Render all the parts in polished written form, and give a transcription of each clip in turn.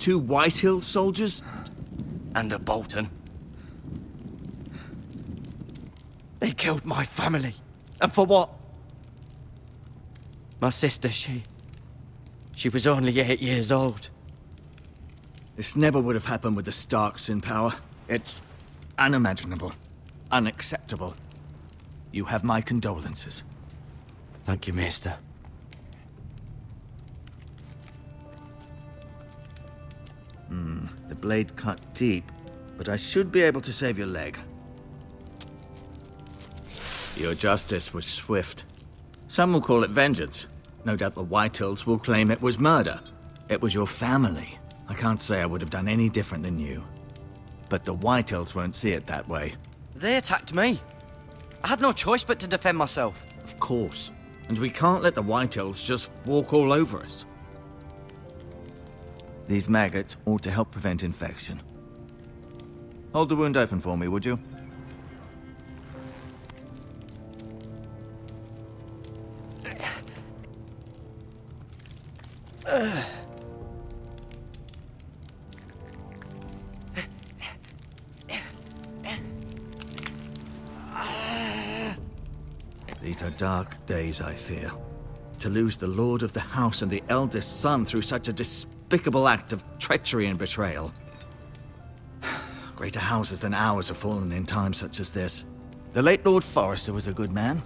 2 Whitehill soldiers? And a Bolton. They killed my family. And for what? My sister, she was only 8 years old. This never would have happened with the Starks in power. It's unimaginable. Unacceptable. You have my condolences. Thank you, Maester. The blade cut deep, but I should be able to save your leg. Your justice was swift. Some will call it vengeance. No doubt the Whitehills will claim it was murder. It was your family. I can't say I would have done any different than you. But the Whitehills won't see it that way. They attacked me. I had no choice but to defend myself. Of course. And we can't let the Whitehills just walk all over us. These maggots ought to help prevent infection. Hold the wound open for me, would you? These are dark days, I fear. To lose the lord of the house and the eldest son through such a despicable act of treachery and betrayal. Greater houses than ours have fallen in times such as this. The late Lord Forrester was a good man.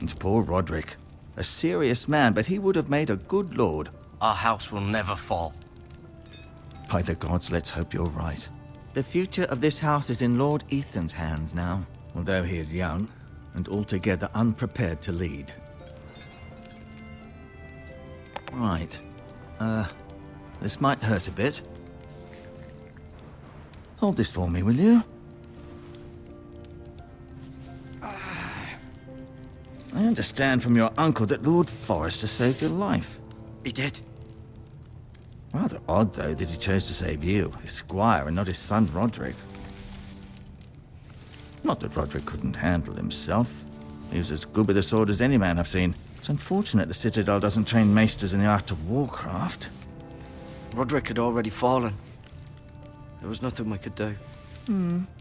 And poor Roderick. A serious man, but he would have made a good lord. Our house will never fall. By the gods, let's hope you're right. The future of this house is in Lord Ethan's hands now, although he is young and altogether unprepared to lead. Right. This might hurt a bit. Hold this for me, will you? I understand from your uncle that Lord Forrester saved your life. He did. Rather odd, though, that he chose to save you, his squire, and not his son Roderick. Not that Roderick couldn't handle himself. He was as good with a sword as any man I've seen. It's unfortunate the Citadel doesn't train maesters in the art of warcraft. Roderick had already fallen. There was nothing we could do.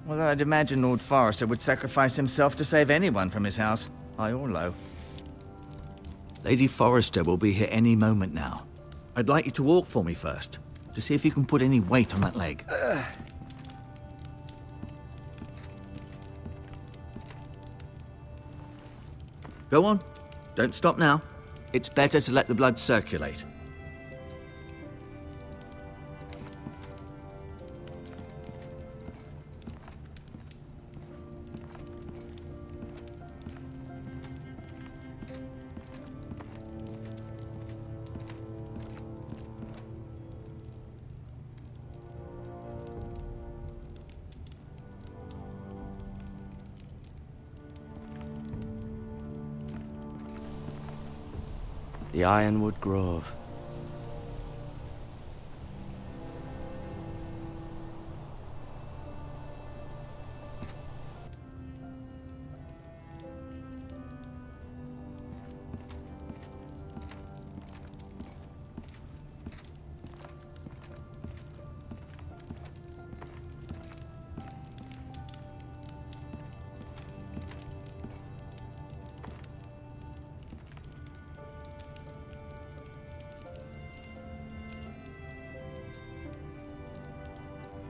Although I'd imagine Lord Forrester would sacrifice himself to save anyone from his house, high or low. Lady Forrester will be here any moment now. I'd like you to walk for me first, to see if you can put any weight on that leg. Go on. Don't stop now. It's better to let the blood circulate. The Ironwood Grove.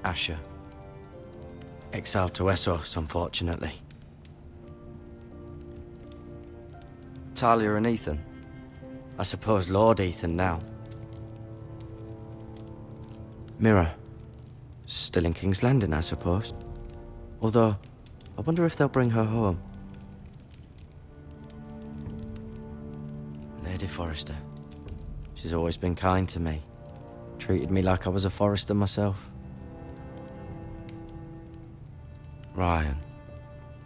Asher. Exiled to Essos, unfortunately. Talia and Ethan. I suppose Lord Ethan now. Mira. Still in King's Landing, I suppose. Although, I wonder if they'll bring her home. Lady Forrester. She's always been kind to me. Treated me like I was a Forrester myself. Ryan.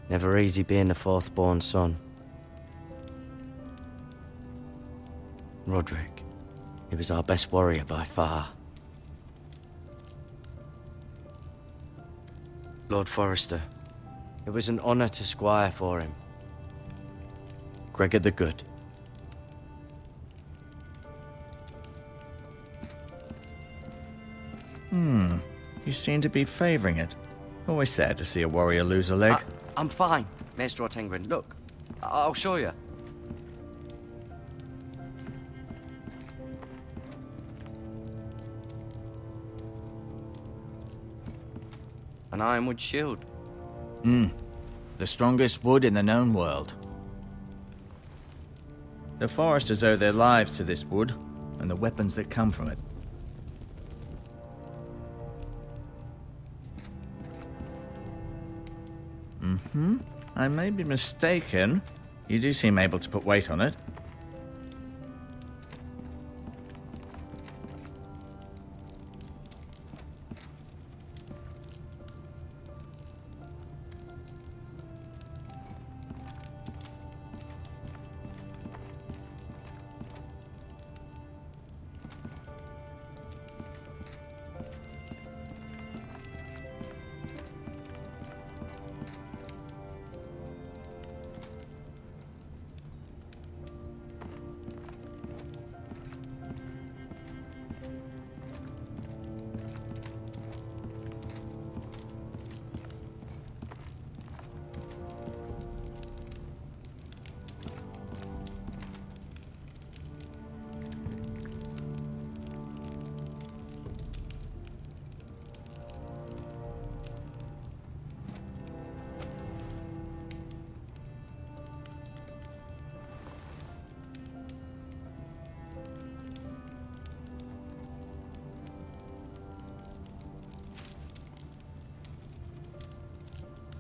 Never easy being the fourth-born son. Roderick. He was our best warrior by far. Lord Forrester. It was an honor to squire for him. Gregor the Good. You seem to be favoring it. Always sad to see a warrior lose a leg. I'm fine, Maestro Tengrin. Look, I'll show you. An ironwood shield. The strongest wood in the known world. The foresters owe their lives to this wood, and the weapons that come from it. I may be mistaken. You do seem able to put weight on it.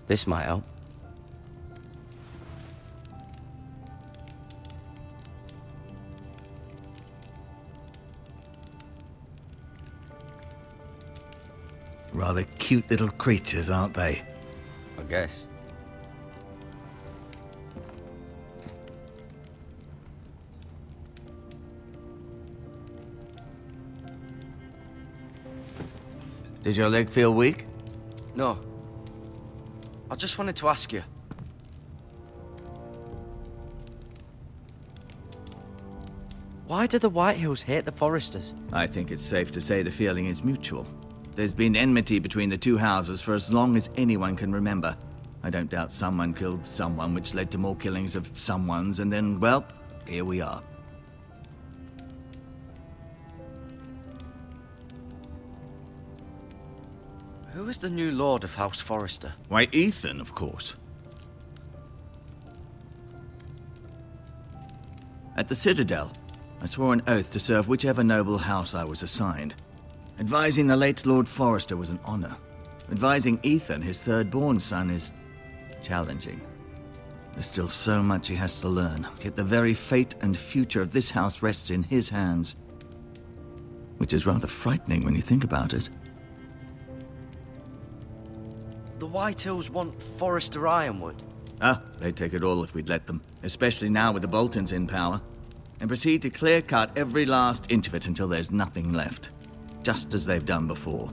This might help. Rather cute little creatures, aren't they? I guess. Did your leg feel weak? No. I just wanted to ask you. Why do the Whitehills hate the Foresters? I think it's safe to say the feeling is mutual. There's been enmity between the two houses for as long as anyone can remember. I don't doubt someone killed someone, which led to more killings of someones, and then, well, here we are. Who is the new Lord of House Forrester? Why, Ethan, of course. At the Citadel, I swore an oath to serve whichever noble house I was assigned. Advising the late Lord Forrester was an honor. Advising Ethan, his third-born son, is challenging. There's still so much he has to learn, yet the very fate and future of this house rests in his hands. Which is rather frightening when you think about it. The Whitehills want Forrester Ironwood. They'd take it all if we'd let them, especially now with the Boltons in power, and proceed to clear-cut every last inch of it until there's nothing left, just as they've done before.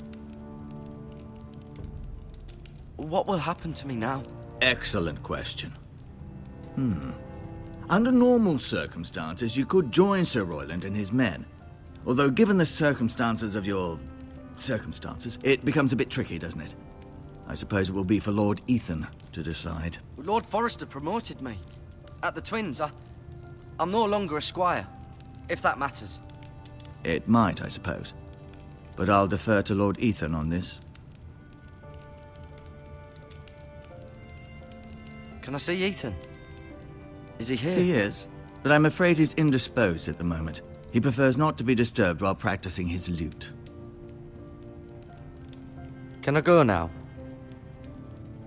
What will happen to me now? Excellent question. Under normal circumstances, you could join Sir Royland and his men. Although given the circumstances of your circumstances, it becomes a bit tricky, doesn't it? I suppose it will be for Lord Ethan to decide. Lord Forrester promoted me. At the Twins, I'm no longer a squire, if that matters. It might, I suppose. But I'll defer to Lord Ethan on this. Can I see Ethan? Is he here? He is, but I'm afraid he's indisposed at the moment. He prefers not to be disturbed while practicing his lute. Can I go now?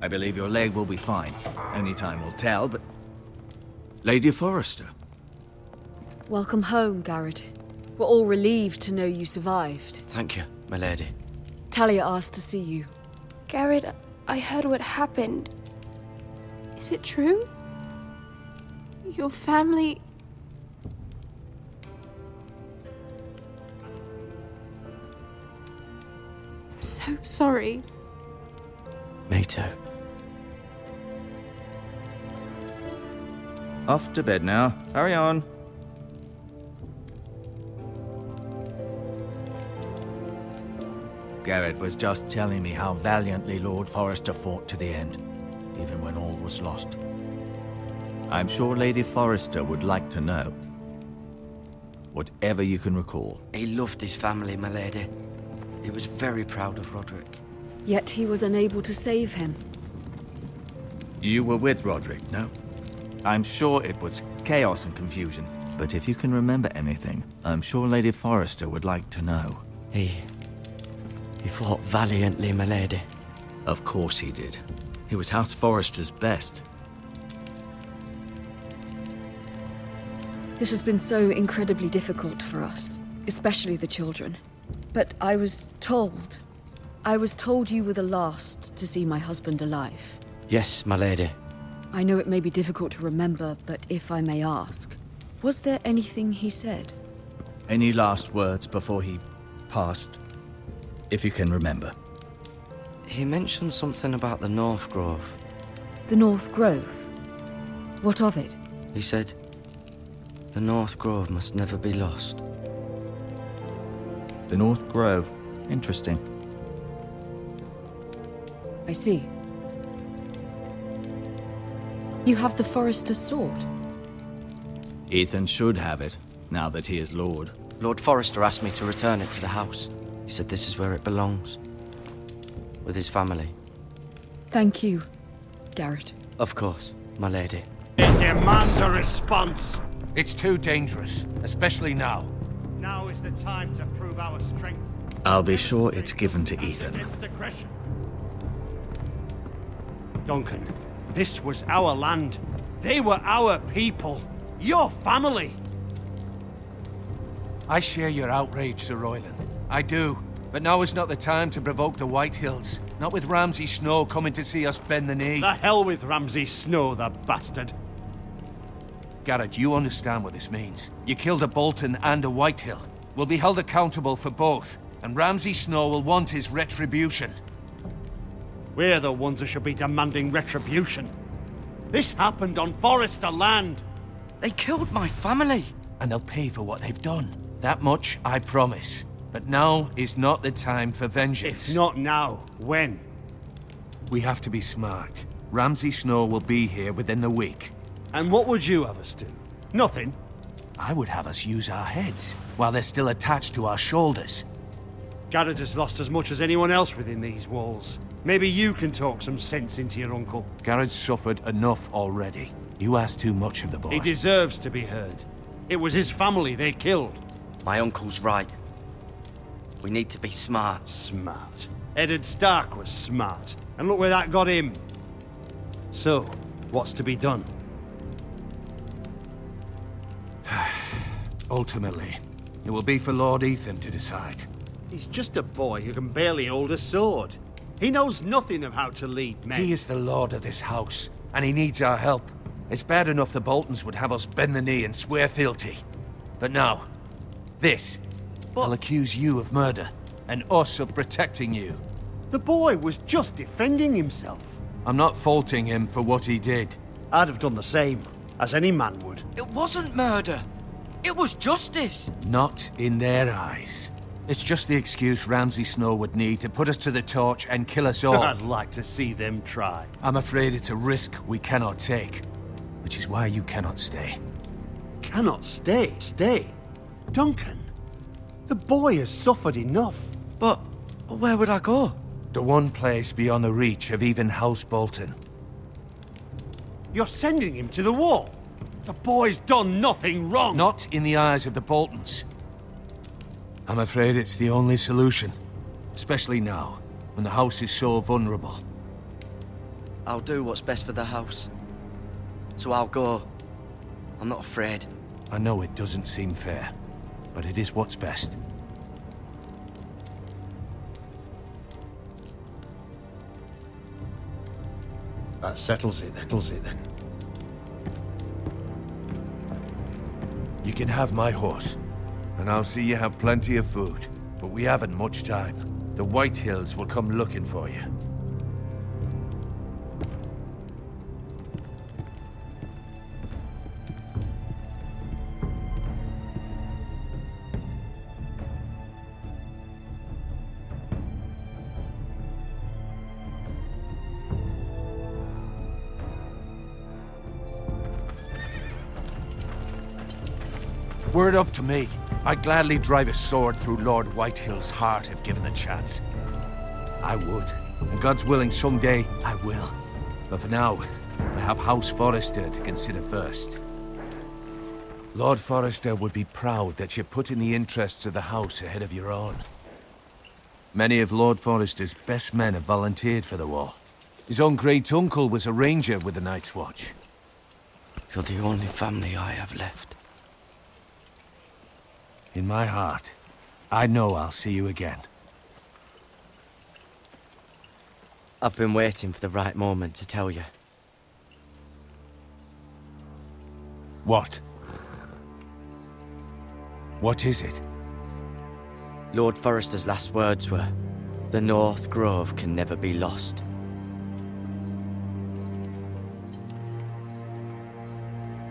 I believe your leg will be fine. Only time will tell, but... Lady Forrester. Welcome home, Garrett. We're all relieved to know you survived. Thank you, my lady. Talia asked to see you. Garrett, I heard what happened. Is it true? Your family... I'm so sorry. Me too. Off to bed now. Hurry on. Garrett was just telling me how valiantly Lord Forrester fought to the end, even when all was lost. I'm sure Lady Forrester would like to know. Whatever you can recall. He loved his family, my lady. He was very proud of Roderick. Yet he was unable to save him. You were with Roderick, no? I'm sure it was chaos and confusion, but if you can remember anything, I'm sure Lady Forrester would like to know. He fought valiantly, my lady. Of course he did. He was House Forrester's best. This has been so incredibly difficult for us, especially the children. But I was told you were the last to see my husband alive. Yes, my lady. I know it may be difficult to remember, but if I may ask, was there anything he said? Any last words before he passed? If you can remember. He mentioned something about the North Grove. The North Grove? What of it? He said, the North Grove must never be lost. The North Grove. Interesting. I see. You have the Forester's sword. Ethan should have it, now that he is Lord. Lord Forrester asked me to return it to the house. He said this is where it belongs. With his family. Thank you, Garrett. Of course, my lady. It demands a response. It's too dangerous, especially now. Now is the time to prove our strength. I'll be sure it's given to Ethan. Against aggression. Duncan, this was our land. They were our people. Your family. I share your outrage, Sir Royland. I do. But now is not the time to provoke the Whitehills. Not with Ramsay Snow coming to see us bend the knee. The hell with Ramsay Snow, the bastard. Garrett, you understand what this means. You killed a Bolton and a Whitehill. We'll be held accountable for both. And Ramsay Snow will want his retribution. We're the ones who should be demanding retribution. This happened on Forrester land. They killed my family. And they'll pay for what they've done. That much I promise. But now is not the time for vengeance. If not now, when? We have to be smart. Ramsay Snow will be here within the week. And what would you have us do? Nothing. I would have us use our heads, while they're still attached to our shoulders. Garrett has lost as much as anyone else within these walls. Maybe you can talk some sense into your uncle. Garrett's suffered enough already. You ask too much of the boy. He deserves to be heard. It was his family they killed. My uncle's right. We need to be smart. Smart. Eddard Stark was smart. And look where that got him. So, what's to be done? Ultimately, it will be for Lord Ethan to decide. He's just a boy who can barely hold a sword. He knows nothing of how to lead men. He is the lord of this house, and he needs our help. It's bad enough the Boltons would have us bend the knee and swear fealty. But now, this. I'll accuse you of murder, and us of protecting you. The boy was just defending himself. I'm not faulting him for what he did. I'd have done the same, as any man would. It wasn't murder. It was justice. Not in their eyes. It's just the excuse Ramsay Snow would need to put us to the torch and kill us all. I'd like to see them try. I'm afraid it's a risk we cannot take, which is why you cannot stay. Cannot stay? Stay? Duncan, the boy has suffered enough. But where would I go? The one place beyond the reach of even House Bolton. You're sending him to the wall? The boy's done nothing wrong. Not in the eyes of the Boltons. I'm afraid it's the only solution. Especially now, when the house is so vulnerable. I'll do what's best for the house. So I'll go. I'm not afraid. I know it doesn't seem fair, but it is what's best. That settles it then. You can have my horse, and I'll see you have plenty of food. But we haven't much time. The Whitehills will come looking for you. Were it up to me, I'd gladly drive a sword through Lord Whitehill's heart if given a chance. I would. And God's willing, someday I will. But for now, I have House Forrester to consider first. Lord Forrester would be proud that you're putting the interests of the house ahead of your own. Many of Lord Forrester's best men have volunteered for the war. His own great-uncle was a ranger with the Night's Watch. You're the only family I have left. In my heart, I know I'll see you again. I've been waiting for the right moment to tell you. What? What is it? Lord Forrester's last words were, "The North Grove can never be lost."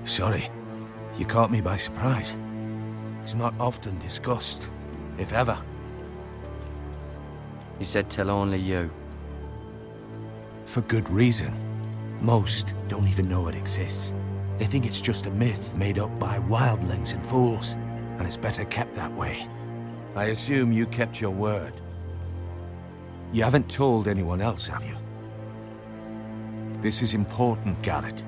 Sorry, you caught me by surprise. It's not often discussed, if ever. He said tell only you. For good reason. Most don't even know it exists. They think it's just a myth made up by wildlings and fools, and it's better kept that way. I assume you kept your word. You haven't told anyone else, have you? This is important, Garrett.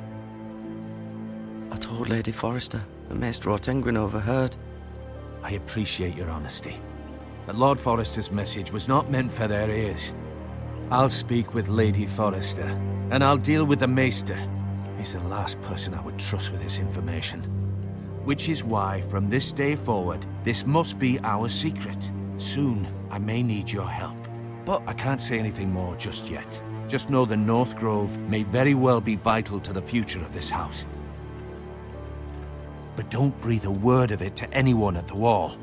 I told Lady Forrester, and Maester Ortengrin overheard. I appreciate your honesty. But Lord Forrester's message was not meant for their ears. I'll speak with Lady Forrester, and I'll deal with the Maester. He's the last person I would trust with this information. Which is why, from this day forward, this must be our secret. Soon, I may need your help. But I can't say anything more just yet. Just know the North Grove may very well be vital to the future of this house. But don't breathe a word of it to anyone at the wall.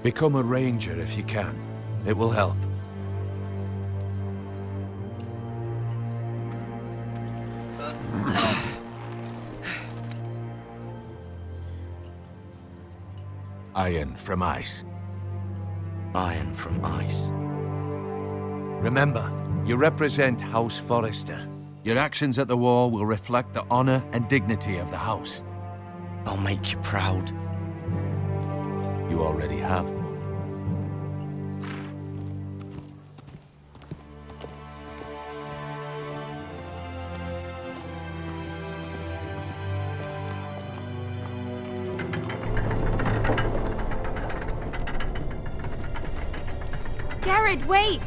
Become a ranger if you can. It will help. Iron from ice. Iron from ice. Remember, you represent House Forrester. Your actions at the war will reflect the honor and dignity of the house. I'll make you proud. You already have. Garrett, wait!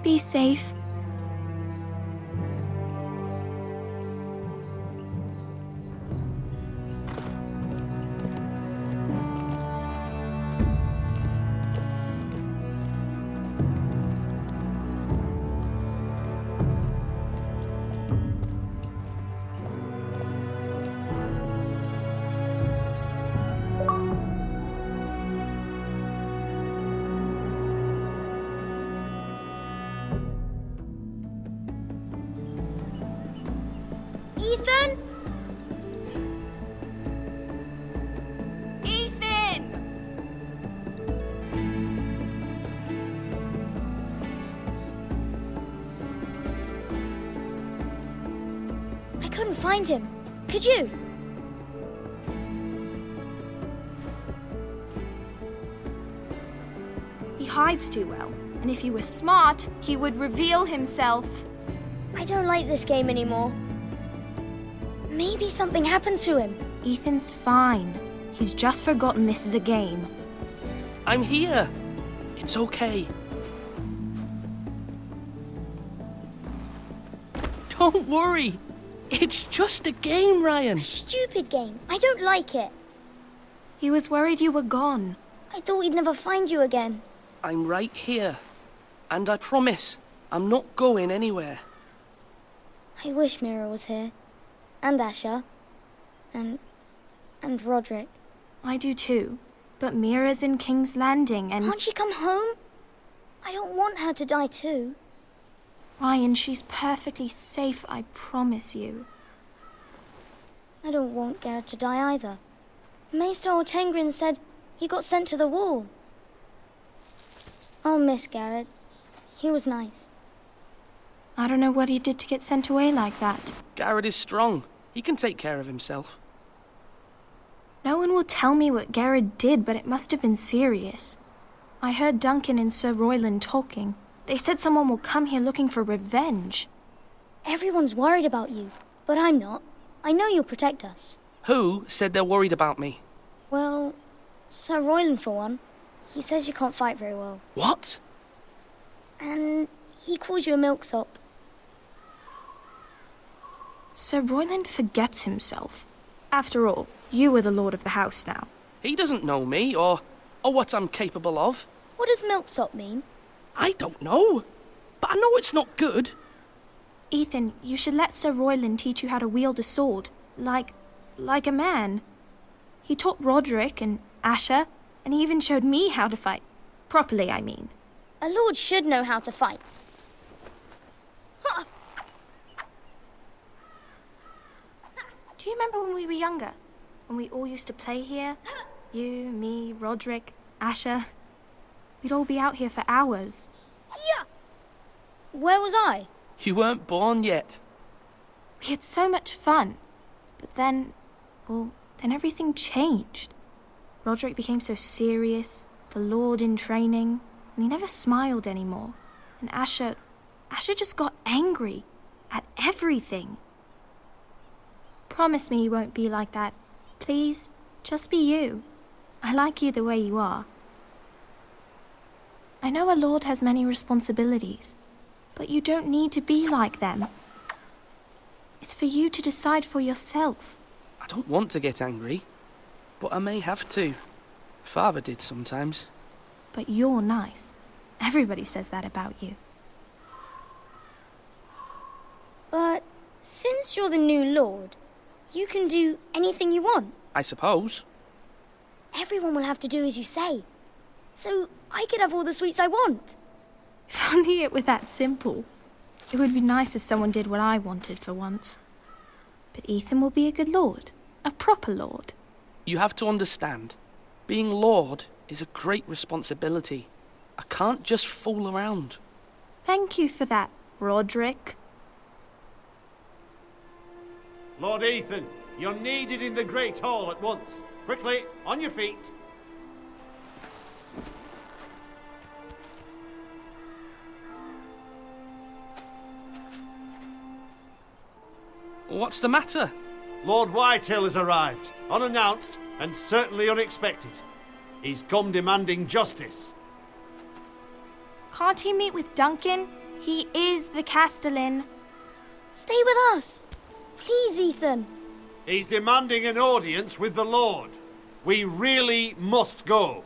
Be safe. Ethan? Ethan! I couldn't find him. Could you? He hides too well, and if he was smart, he would reveal himself. I don't like this game anymore. Maybe something happened to him. Ethan's fine. He's just forgotten this is a game. I'm here. It's okay. Don't worry. It's just a game, Ryan. Stupid game. I don't like it. He was worried you were gone. I thought we'd never find you again. I'm right here. And I promise, I'm not going anywhere. I wish Mira was here. And Asher. And Roderick. I do too. But Mira's in King's Landing and... Can't she come home? I don't want her to die too. Ryan, she's perfectly safe, I promise you. I don't want Garrett to die either. Maester Ortengrin said he got sent to the wall. I'll miss Garrett. He was nice. I don't know what he did to get sent away like that. Garrett is strong. He can take care of himself. No one will tell me what Garrett did, but it must have been serious. I heard Duncan and Sir Royland talking. They said someone will come here looking for revenge. Everyone's worried about you, but I'm not. I know you'll protect us. Who said they're worried about me? Well, Sir Royland for one. He says you can't fight very well. What? And he calls you a milksop. Sir Royland forgets himself. After all, you are the lord of the house now. He doesn't know me or what I'm capable of. What does milksop mean? I don't know. But I know it's not good. Ethan, you should let Sir Royland teach you how to wield a sword. Like a man. He taught Roderick and Asher, and he even showed me how to fight. Properly, I mean. A lord should know how to fight. Do you remember when we were younger? When we all used to play here? You, me, Roderick, Asher. We'd all be out here for hours. Yeah. Where was I? You weren't born yet. We had so much fun. But then everything changed. Roderick became so serious, the lord in training, and he never smiled anymore. And Asher just got angry at everything. Promise me you won't be like that. Please, just be you. I like you the way you are. I know a lord has many responsibilities, but you don't need to be like them. It's for you to decide for yourself. I don't want to get angry, but I may have to. Father did sometimes. But you're nice. Everybody says that about you. But since you're the new lord, you can do anything you want. I suppose. Everyone will have to do as you say. So I could have all the sweets I want. If only it were that simple. It would be nice if someone did what I wanted for once. But Ethan will be a good lord. A proper lord. You have to understand, being lord is a great responsibility. I can't just fool around. Thank you for that, Roderick. Lord Ethan, you're needed in the Great Hall at once. Quickly, on your feet. What's the matter? Lord Whitehill has arrived, unannounced and certainly unexpected. He's come demanding justice. Can't he meet with Duncan? He is the Castellan. Stay with us. Please, Ethan. He's demanding an audience with the Lord. We really must go.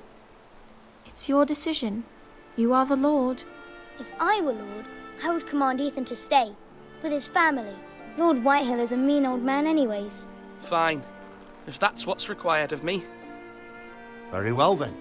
It's your decision. You are the lord. If I were lord, I would command Ethan to stay, with his family. Lord Whitehill is a mean old man anyways. Fine, if that's what's required of me. Very well then.